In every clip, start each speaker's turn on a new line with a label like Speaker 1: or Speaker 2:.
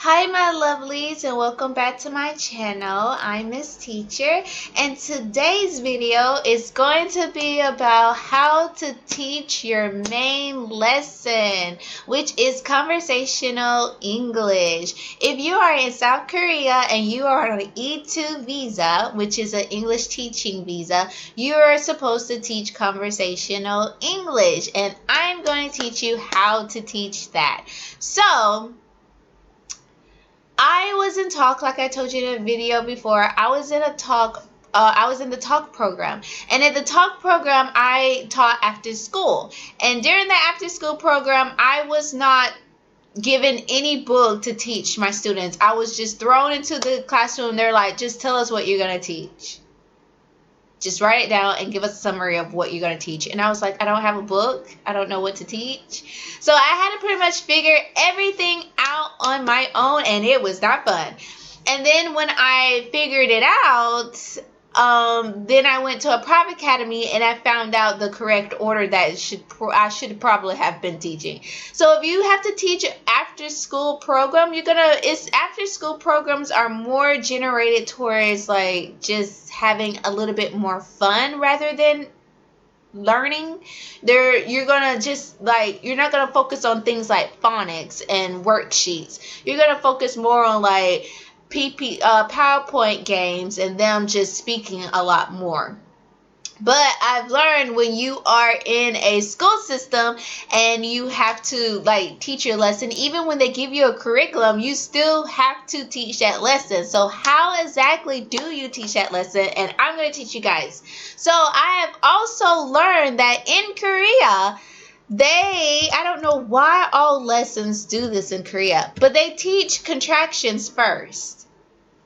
Speaker 1: Hi my lovelies and welcome back to my channel. I'm Miss Teacher and today's video is going to be about how to teach your main lesson, which is conversational English. If you are in South Korea and you are on an E2 visa, which is an English teaching visa, you are supposed to teach conversational English, and I'm going to teach you how to teach that. So I was in talk, like I told you in a video before. I was in the talk program, and in the talk program I taught after school, and during the after school program I was not given any book to teach my students. I was just thrown into the classroom. They're like, just tell us what you're going to teach. Just write it down and give us a summary of what you're going to teach. And I was like, I don't have a book. I don't know what to teach. So I had to pretty much figure everything out on my own, and it was not fun. And then when I figured it out, then I went to a private academy and I found out the correct order that I should probably have been teaching. So if you have to teach after school program, after school programs are more generated towards like just having a little bit more fun rather than learning. You're not gonna focus on things like phonics and worksheets. You're gonna focus more on like PowerPoint games and them just speaking a lot more. But I've learned when you are in a school system and you have to like teach your lesson, even when they give you a curriculum, you still have to teach that lesson. So how exactly do you teach that lesson? And I'm going to teach you guys. So I have also learned that in Korea, I don't know why all lessons do this in Korea, but they teach contractions first.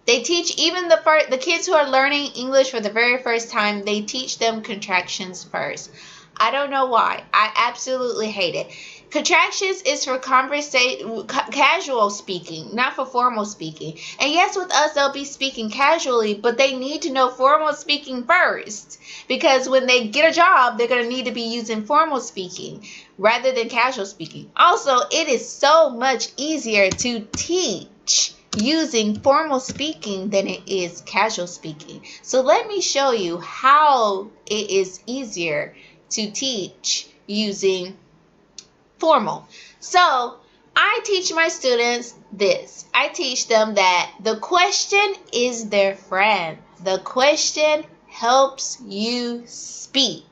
Speaker 1: They teach even the kids who are learning English for the very first time, they teach them contractions first. I don't know why. I absolutely hate it. Contractions is for casual speaking, not for formal speaking. And yes, with us, they'll be speaking casually, but they need to know formal speaking first. Because when they get a job, they're going to need to be using formal speaking rather than casual speaking. Also, it is so much easier to teach using formal speaking than it is casual speaking. So let me show you how it is easier to teach using formal. So I teach my students this. I teach them that the question is their friend. The question helps you speak.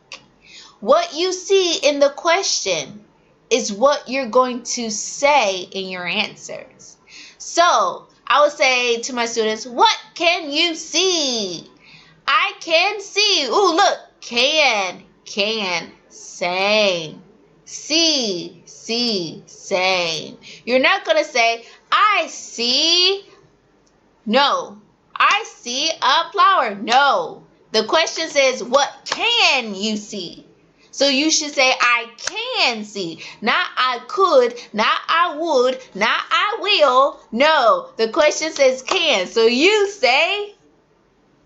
Speaker 1: What you see in the question is what you're going to say in your answers. So I would say to my students, what can you see? I can see. Ooh, look. Can, same. See, same. You're not going to say, I see. No. I see a flower. No. The question says, what can you see? So you should say, I can see. Not I could, not I would, not I will. No, the question says can. So you say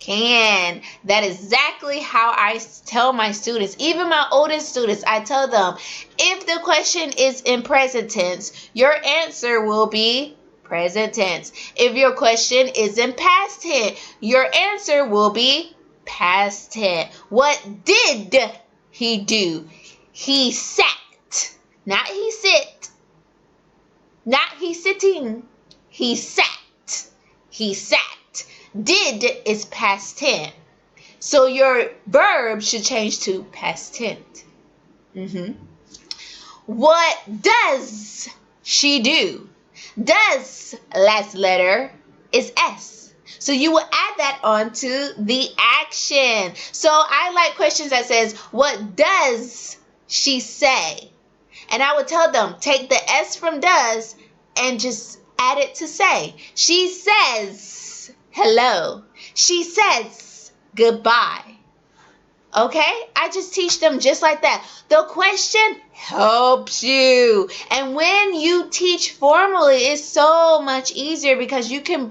Speaker 1: can. That is exactly how I tell my students. Even my oldest students, I tell them, if the question is in present tense, your answer will be present tense. If your question is in past tense, your answer will be past tense. What did he do? He sat. Not he sit. Not he sitting. He sat. He sat. Did is past tense. So your verb should change to past tense. What does she do? Does, last letter, is S. So you will add that on to the action. So I like questions that says, what does she say? And I would tell them, take the S from does and just add it to say. She says hello. She says goodbye. Okay? I just teach them just like that. The question helps you. And when you teach formally, it's so much easier because you can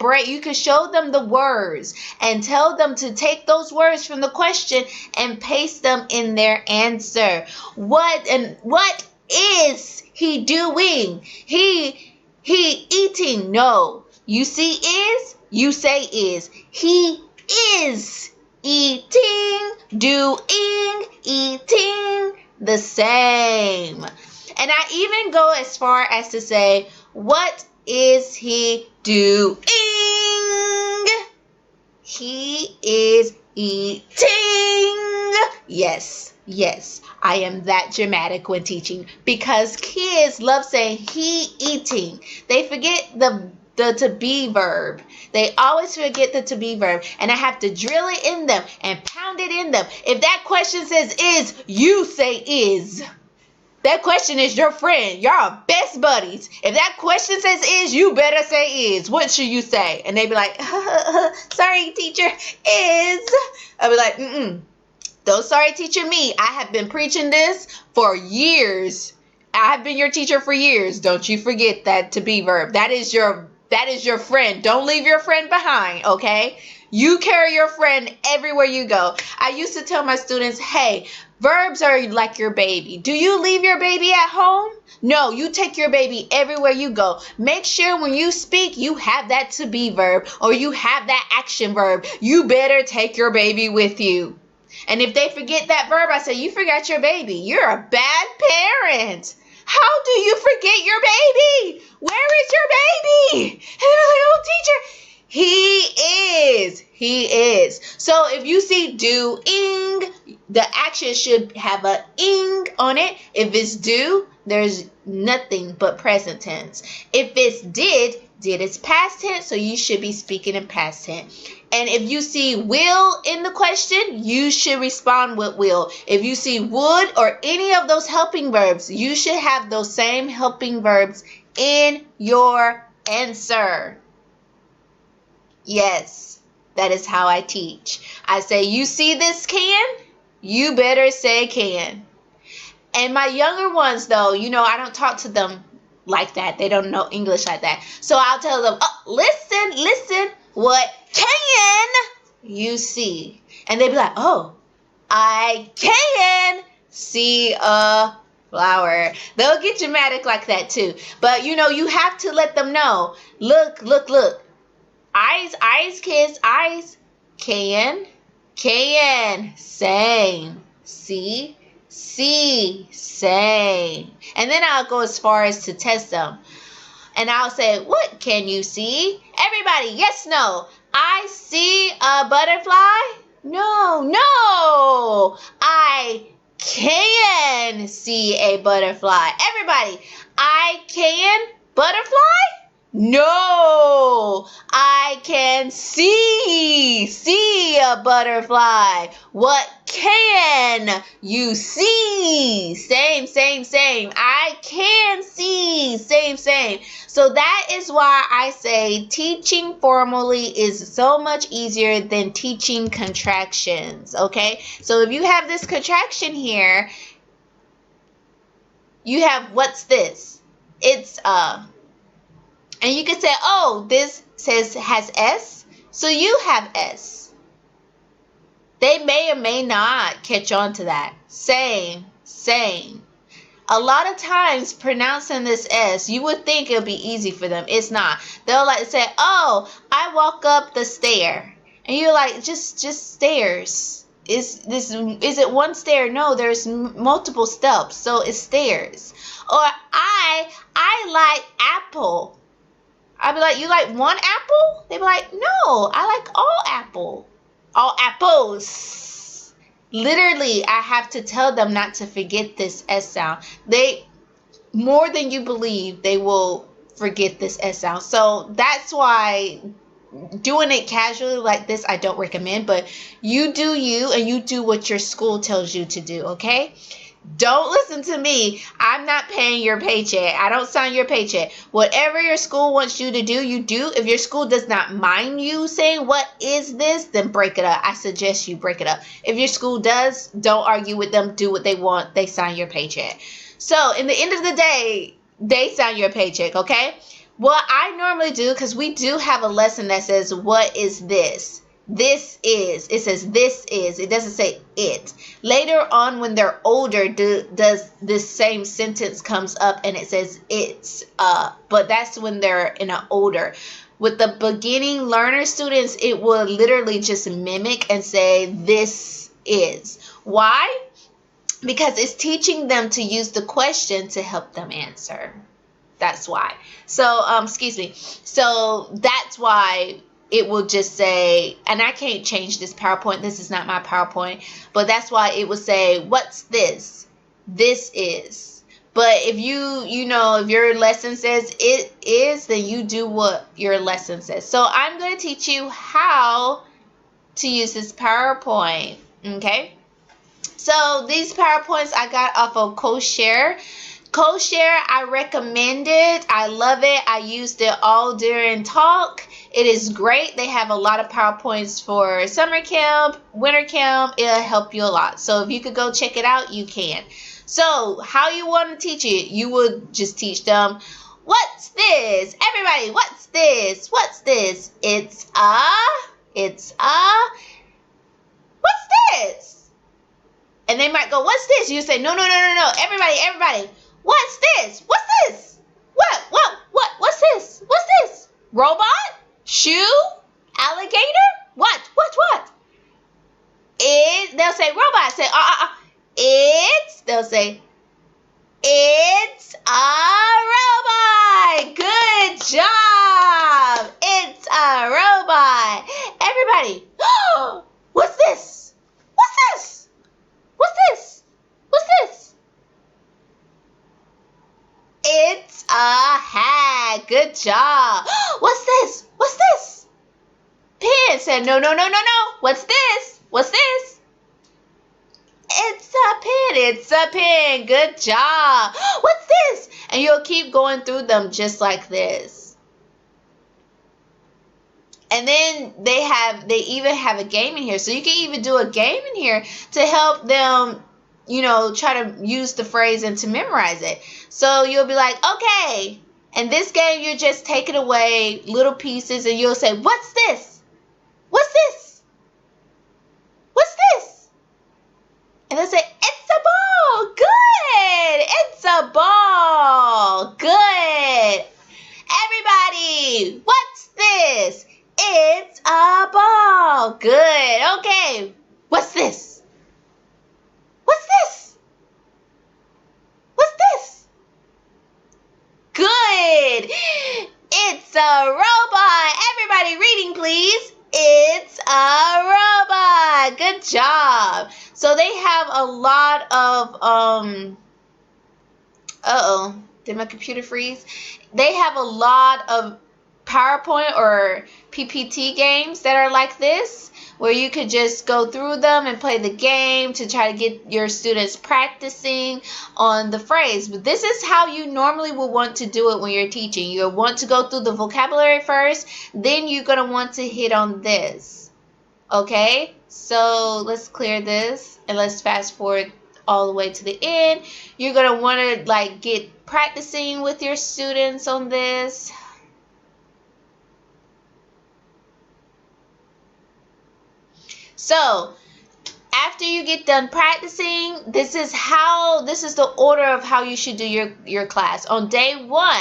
Speaker 1: show them the words and tell them to take those words from the question and paste them in their answer. What is he doing? He eating. No. You see is, you say is. He is eating, doing, eating the same. And I even go as far as to say, what is he doing? He is eating. Yes, yes, I am that dramatic when teaching because kids love saying he eating. They forget the to be verb. They always forget the to be verb, and I have to drill it in them and pound it in them. If that question says is, you say is. That question is your friend. Y'all best buddies. If that question says is, you better say is. What should you say? And they be like, sorry, teacher, is. I'll be like, don't sorry, teacher, me. I have been preaching this for years. I have been your teacher for years. Don't you forget that to be verb. That is your friend. Don't leave your friend behind, okay? You carry your friend everywhere you go. I used to tell my students, hey, verbs are like your baby. Do you leave your baby at home? No, you take your baby everywhere you go. Make sure when you speak, you have that to be verb or you have that action verb. You better take your baby with you. And if they forget that verb, I say, you forgot your baby. You're a bad parent. How do you forget your baby? Where is your baby? And they're like, oh, teacher, he is. So if you see doing, the action should have a ing on it. If it's do, there's nothing but present tense. If it's did is past tense, so you should be speaking in past tense. And if you see will in the question, you should respond with will. If you see would or any of those helping verbs, you should have those same helping verbs in your answer. Yes, that is how I teach. I say, you see this can? You better say can. And my younger ones, though, I don't talk to them like that. They don't know English like that. So I'll tell them, oh, listen, what can you see? And they'd be like, oh, I can see a flower. They'll get dramatic like that too. But, you have to let them know. Look. Eyes, kids, eyes. Can, same. See, same. And then I'll go as far as to test them. And I'll say, what can you see? Everybody, yes, no. I see a butterfly? No. I can see a butterfly. Everybody, I can butterfly? No, I can see a butterfly. What can you see? Same. I can see. Same. So that is why I say teaching formally is so much easier than teaching contractions, okay? So if you have this contraction here, you have what's this? It's and you can say, oh, this has S, so you have S. They may or may not catch on to that. Same. A lot of times pronouncing this S, you would think it'll be easy for them. It's not. They'll like say, oh, I walk up the stair. And you're like, just stairs. Is it one stair? No, there's multiple steps, so it's stairs. Or I like apple. I'd be like, you like one apple? They'd be like, no, I like all apples. Literally, I have to tell them not to forget this S sound. More than you believe, they will forget this S sound. So that's why doing it casually like this, I don't recommend. But you do you, and you do what your school tells you to do, okay? Don't listen to me. I'm not paying your paycheck. I don't sign your paycheck. Whatever your school wants you to do, you do. If your school does not mind you saying, what is this? Then break it up. I suggest you break it up. If your school does, don't argue with them. Do what they want. They sign your paycheck. So in the end of the day, they sign your paycheck, okay? What I normally do, because we do have a lesson that says, what is this? This is. It says this is. It doesn't say it. Later on, when they're older, does this same sentence comes up and it says it's. But that's when they're in an older. With the beginning learner students, it will literally just mimic and say this is. Why? Because it's teaching them to use the question to help them answer. That's why. So, excuse me. So that's why it will just say, and I can't change this PowerPoint. This is not my PowerPoint. But that's why it will say, what's this? This is. But if if your lesson says it is, then you do what your lesson says. So I'm going to teach you how to use this PowerPoint. Okay? So these PowerPoints I got off of CoShare. CoShare, I recommend it. I love it. I used it all during talk. It is great. They have a lot of PowerPoints for summer camp, winter camp. It'll help you a lot. So if you could go check it out, you can. So how you want to teach it, you would just teach them, what's this? Everybody, what's this? What's this? It's what's this? And they might go, what's this? You say, no. Everybody. What's this? What's this? What's this? What's this? Robot? Shoe? Alligator? What? They'll say robot. Say, they'll say, it's a robot. Good job. It's a robot. Everybody, what's this? What's this? What's this? What's this? It's a hat. Good job. What's this? What's this? Pen said, no. What's this? What's this? It's a pen. It's a pen. Good job. What's this? And you'll keep going through them just like this. And then they even have a game in here. So you can even do a game in here to help them, try to use the phrase and to memorize it. So you'll be like, okay, in this game, you just take it away, little pieces, and you'll say, what's this? What's this? What's this? And they'll say, it's a ball. Good. It's a ball. Good. Everybody, what's this? It's a ball. Good. Okay. What's this? What's this? What's this? Good. It's a robot. Everybody reading, please. It's a robot. Good job. So they have a lot of did my computer freeze? They have a lot of PowerPoint or PPT games that are like this, where you could just go through them and play the game to try to get your students practicing on the phrase. But this is how you normally will want to do it when you're teaching. You'll want to go through the vocabulary first, then you're going to want to hit on this. Okay? So let's clear this and let's fast forward all the way to the end. You're going to want to get practicing with your students on this. So after you get done practicing, this is the order of how you should do your class. On day 1,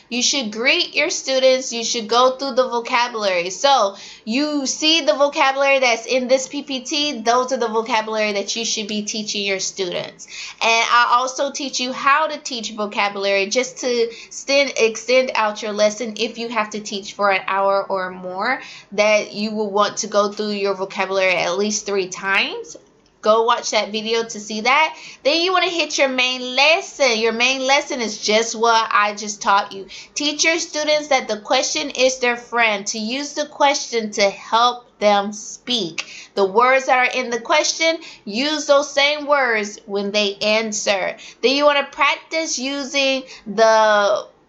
Speaker 1: you should greet your students. You should go through the vocabulary. So you see the vocabulary that's in this PPT. Those are the vocabulary that you should be teaching your students. And I also teach you how to teach vocabulary just to extend out your lesson if you have to teach for an hour or more, that you will want to go through your vocabulary at least 3 times. Go watch that video to see that. Then you want to hit your main lesson. Your main lesson is just what I just taught you. Teach your students that the question is their friend. To use the question to help them speak. The words that are in the question, use those same words when they answer. Then you want to practice using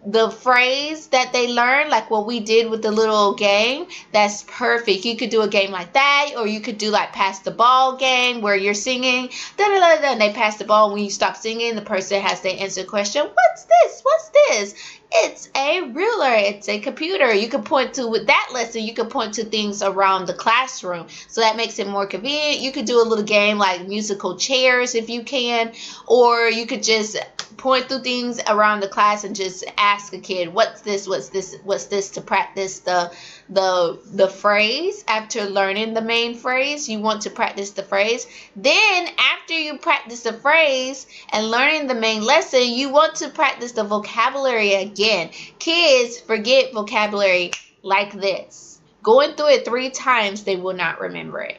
Speaker 1: the phrase that they learn, like what we did with the little game. That's perfect. You could do a game like that, or you could do like pass the ball game where you're singing and they pass the ball. When you stop singing, the person has to answer the question, what's this? What's this? It's a ruler. It's a computer. You can point to, with that lesson, you can point to things around the classroom. So that makes it more convenient. You could do a little game like musical chairs if you can, or you could just point through things around the class and just ask a kid, what's this, to practice the phrase. After learning the main phrase, you want to practice the phrase. Then after you practice the phrase and learning the main lesson, you want to practice the vocabulary again. Kids forget vocabulary like this. Going through it 3 times, they will not remember it.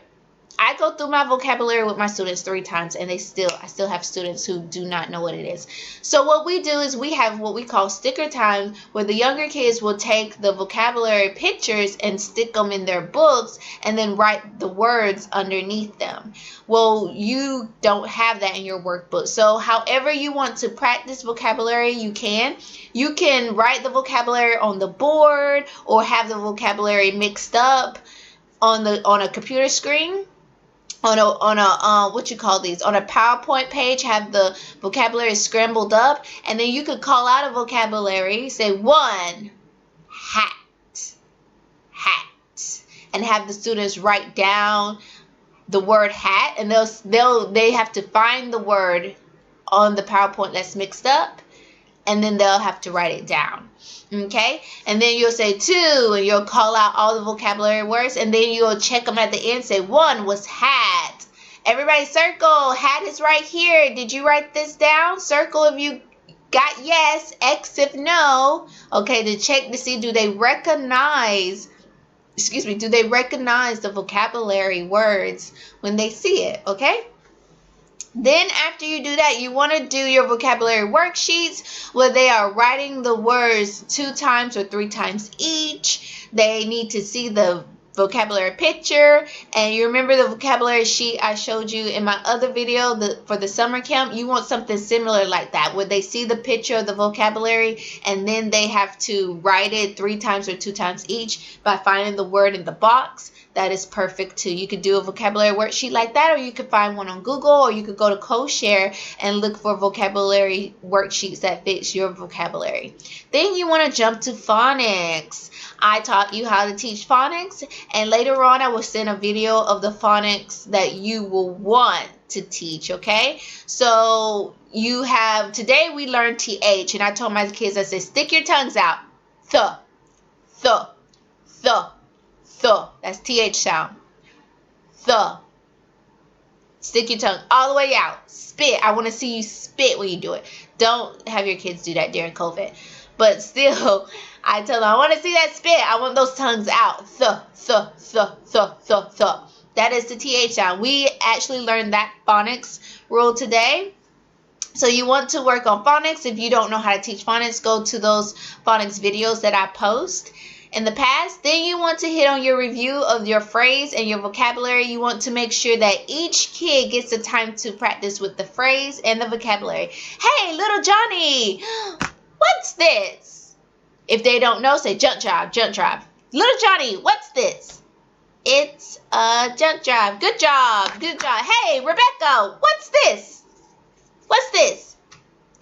Speaker 1: I go through my vocabulary with my students 3 times, and I still have students who do not know what it is. So what we do is we have what we call sticker time, where the younger kids will take the vocabulary pictures and stick them in their books and then write the words underneath them. Well, you don't have that in your workbook. So however you want to practice vocabulary, you can. You can write the vocabulary on the board or have the vocabulary mixed up on a computer screen. On a what you call these, on a PowerPoint page, have the vocabulary scrambled up, and then you could call out a vocabulary, say 1, hat, and have the students write down the word hat, and they have to find the word on the PowerPoint that's mixed up, and then they'll have to write it down. Okay, and then you'll say 2, and you'll call out all the vocabulary words, and then you'll check them at the end. Say 1 was hat. Everybody circle. Hat is right here. Did you write this down? Circle if you got yes, X if no. Okay, to check to see do they recognize the vocabulary words when they see it. Okay. Then after you do that, you want to do your vocabulary worksheets where they are writing the words 2 times or 3 times each. They need to see the vocabulary picture. And you remember the vocabulary sheet I showed you in my other video for the summer camp? You want something similar like that, where they see the picture of the vocabulary and then they have to write it 3 times or 2 times each by finding the word in the box. That is perfect too. You could do a vocabulary worksheet like that, or you could find one on Google, or you could go to CoShare and look for vocabulary worksheets that fits your vocabulary. Then you want to jump to phonics. I taught you how to teach phonics, and later on I will send a video of the phonics that you will want to teach, okay? So you have, today we learned TH, and I told my kids, I said, stick your tongues out. Th, th, th. Th. That's TH sound. Th. Stick your tongue all the way out. Spit. I want to see you spit when you do it. Don't have your kids do that during COVID. But still, I tell them, I want to see that spit. I want those tongues out. Th, th, th, th, th, th. That is the TH sound. We actually learned that phonics rule today. So you want to work on phonics. If you don't know how to teach phonics, go to those phonics videos that I post in the past. Then you want to hit on your review of your phrase and your vocabulary. You want to make sure that each kid gets the time to practice with the phrase and the vocabulary. Hey, little Johnny, what's this? If they don't know, say jump drive, jump drive. Little Johnny, what's this? It's a jump drive. Good job, good job. Hey, Rebecca, what's this? What's this?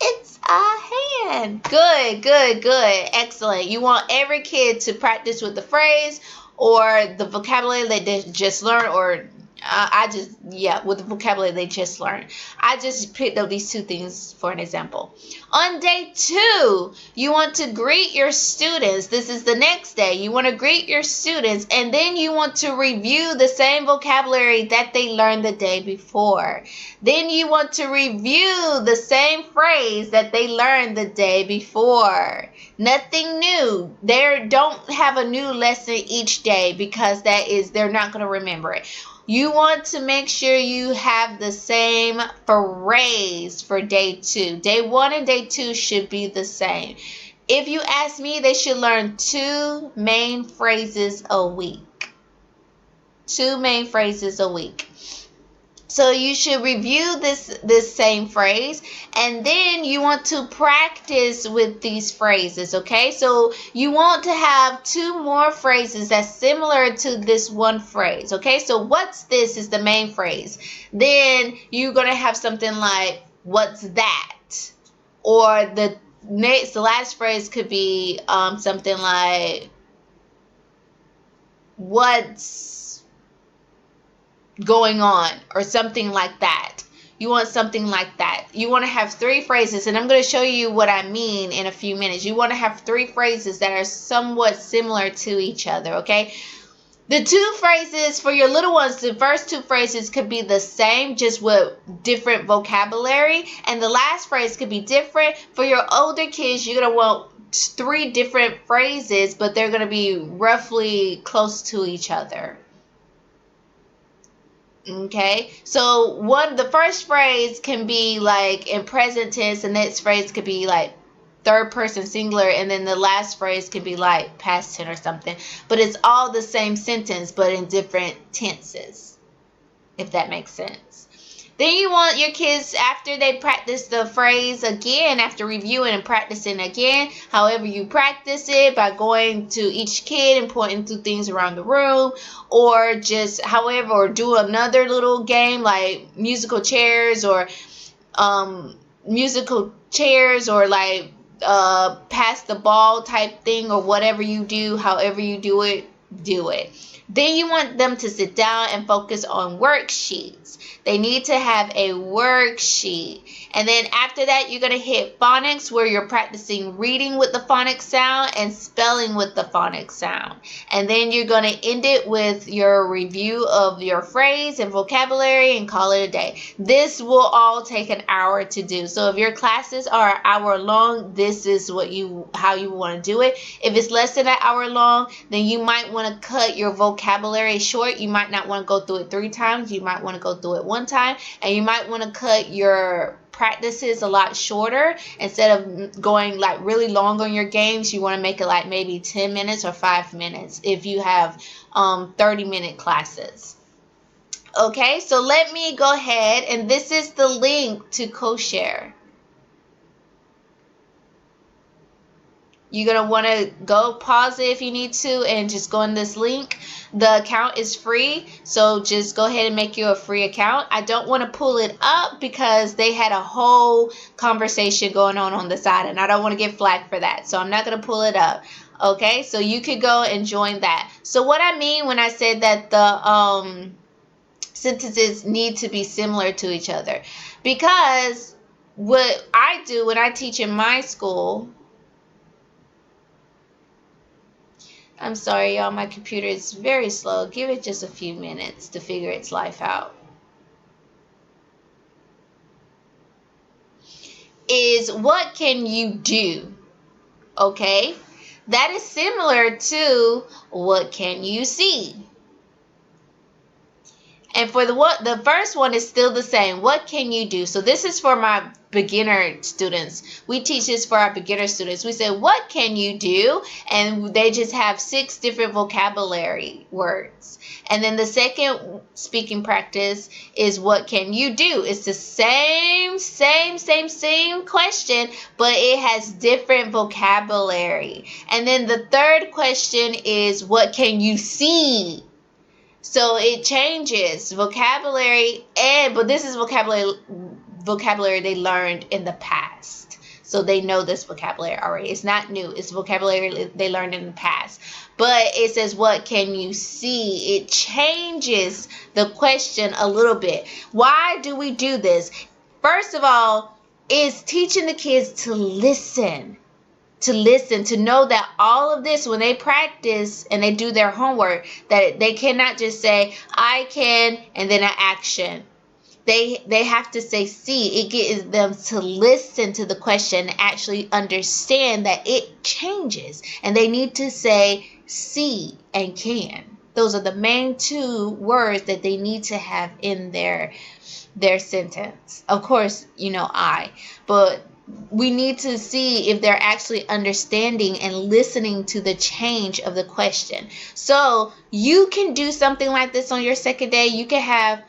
Speaker 1: It's a hand. Good, good, good. Excellent. You want every kid to practice with the phrase or the vocabulary that they just learned, or with the vocabulary they just learned. I just picked up these 2 things for an example. On day 2, you want to greet your students. This is the next day. You want to greet your students, and then you want to review the same vocabulary that they learned the day before. Then you want to review the same phrase that they learned the day before. Nothing new. They don't have a new lesson each day, because they're not going to remember it. You want to make sure you have the same phrase for day 2. Day 1 and day 2 should be the same. If you ask me, they should learn 2 main phrases a week. 2 main phrases a week. So you should review this same phrase, and then you want to practice with these phrases, okay? So you want to have 2 more phrases that's similar to this one phrase, okay? So what's this is the main phrase. Then you're going to have something like, what's that? Or the next, the last phrase could be something like, what's going on, or something like that. You want something like that. You want to have 3 phrases, and I'm going to show you what I mean in a few minutes. You want to have 3 phrases that are somewhat similar to each other, okay? The 2 phrases for your little ones, the first 2 phrases could be the same, just with different vocabulary, and the last phrase could be different. For your older kids, you're going to want 3 different phrases, but they're going to be roughly close to each other. Okay, so the first phrase can be like in present tense, and next phrase could be like third person singular, and then the last phrase could be like past tense or something. But it's all the same sentence, but in different tenses, if that makes sense. Then you want your kids, after they practice the phrase again, after reviewing and practicing again, however you practice it, by going to each kid and pointing to things around the room, or just however, or do another little game like musical chairs, or like pass the ball type thing, or whatever you do, however you do it, do it. Then you want them to sit down and focus on worksheets. They need to have a worksheet. And then after that, you're going to hit phonics, where you're practicing reading with the phonics sound and spelling with the phonics sound. And then you're going to end it with your review of your phrase and vocabulary and call it a day. This will all take an hour to do. So if your classes are an hour long, this is how you want to do it. If it's less than an hour long, then you might want to cut your vocabulary short. You might not want to go through it 3 times. You might want to go through it 1 time, and you might want to cut your practices a lot shorter. Instead of going like really long on your games, you want to make it like maybe 10 minutes or 5 minutes if you have 30-minute classes. Okay, so let me go ahead, and this is the link to CoShare. You're going to want to go pause it if you need to, and just go in this link. The account is free, so just go ahead and make you a free account. I don't want to pull it up because they had a whole conversation going on the side, and I don't want to get flagged for that, so I'm not going to pull it up. Okay, so you could go and join that. So what I mean when I said that the sentences need to be similar to each other, because what I do when I teach in my school, I'm sorry, y'all, my computer is very slow. Give it just a few minutes to figure its life out. Is what can you do? Okay? That is similar to what can you see? And for the first one is still the same. What can you do? So this is for my beginner students. We teach this for our beginner students. We say, what can you do? And they just have 6 different vocabulary words. And then the second speaking practice is what can you do? It's the same question, but it has different vocabulary. And then the third question is what can you see? So it changes vocabulary, but this is vocabulary they learned in the past. So they know this vocabulary already. It's not new. It's vocabulary they learned in the past. But it says, what can you see? It changes the question a little bit. Why do we do this? First of all, it's teaching the kids to listen. To know that all of this, when they practice and they do their homework, that they cannot just say, I can, and then an action. They have to say see. It gets them to listen to the question and actually understand that it changes. And they need to say see and can. Those are the main 2 words that they need to have in their sentence. Of course, but we need to see if they're actually understanding and listening to the change of the question. So you can do something like this on your second day. You can have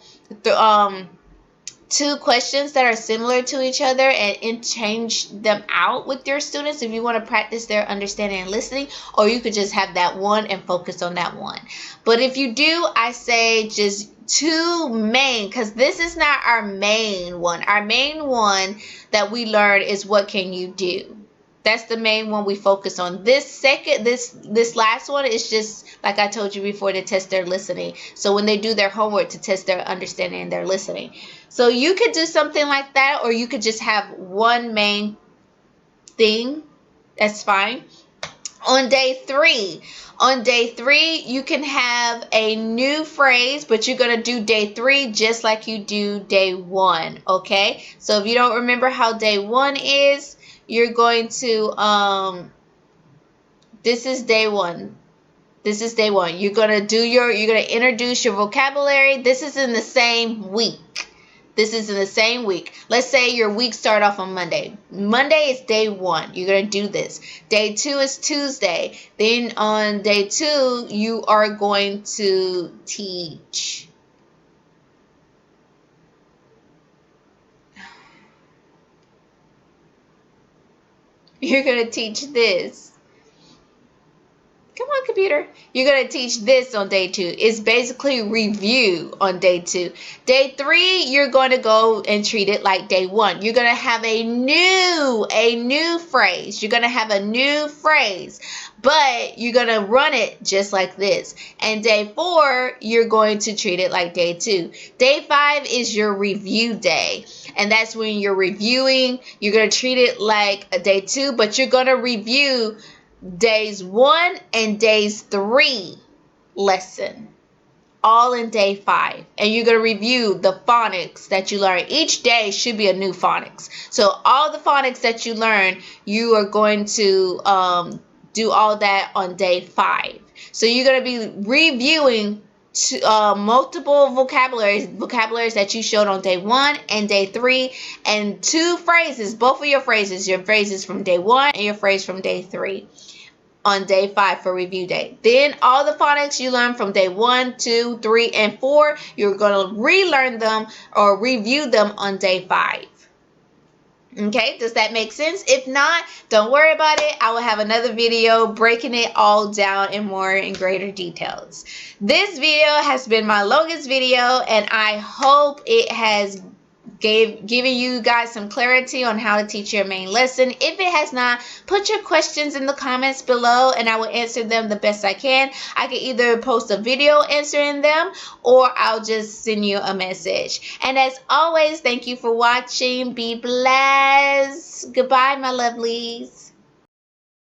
Speaker 1: 2 questions that are similar to each other and change them out with your students if you want to practice their understanding and listening, or you could just have that one and focus on that one. But if you do, I say just 2 main, because this is not our main one. Our main one that we learn is what can you do? That's the main one we focus on. This last one is just like I told you before, to test their listening. So when they do their homework, to test their understanding and their listening. So you could do something like that, or you could just have one main thing. That's fine. On day three, you can have a new phrase, but you're going to do day 3 just like you do day 1, okay? So if you don't remember how day 1 is, you're going to, this is day 1. This is day 1. You're going to introduce your vocabulary. This is in the same week. This is in the same week. Let's say your week start off on Monday. Monday is day 1. You're going to do this. Day 2 is Tuesday. Then on day 2, you are going to teach. You're going to teach this. Come on, computer. You're going to teach this on day 2. It's basically review on day 2. Day 3, you're going to go and treat it like day 1. You're going to have a new phrase. You're going to have a new phrase, but you're going to run it just like this. And day 4, you're going to treat it like day 2. Day 5 is your review day. And that's when you're reviewing. You're going to treat it like a day 2, but you're going to review days 1 and days 3 lesson, all in day 5. And you're going to review the phonics that you learn. Each day should be a new phonics. So all the phonics that you learn, you are going to do all that on day 5. So you're going to be reviewing multiple vocabularies that you showed on day 1 and day 3, and 2 phrases, both of your phrases from day 1 and your phrase from day 3 on day 5 for review day. Then all the phonics you learn from day 1, 2, 3, and 4, you're going to relearn them or review them on day 5. Okay, does that make sense? If not, don't worry about it. I will have another video breaking it all down in greater details. This video has been my longest video, and I hope it has giving you guys some clarity on how to teach your main lesson. If it has not, put your questions in the comments below and I will answer them the best I can. I can either post a video answering them, or I'll just send you a message. And as always, thank you for watching. Be blessed. Goodbye, my lovelies.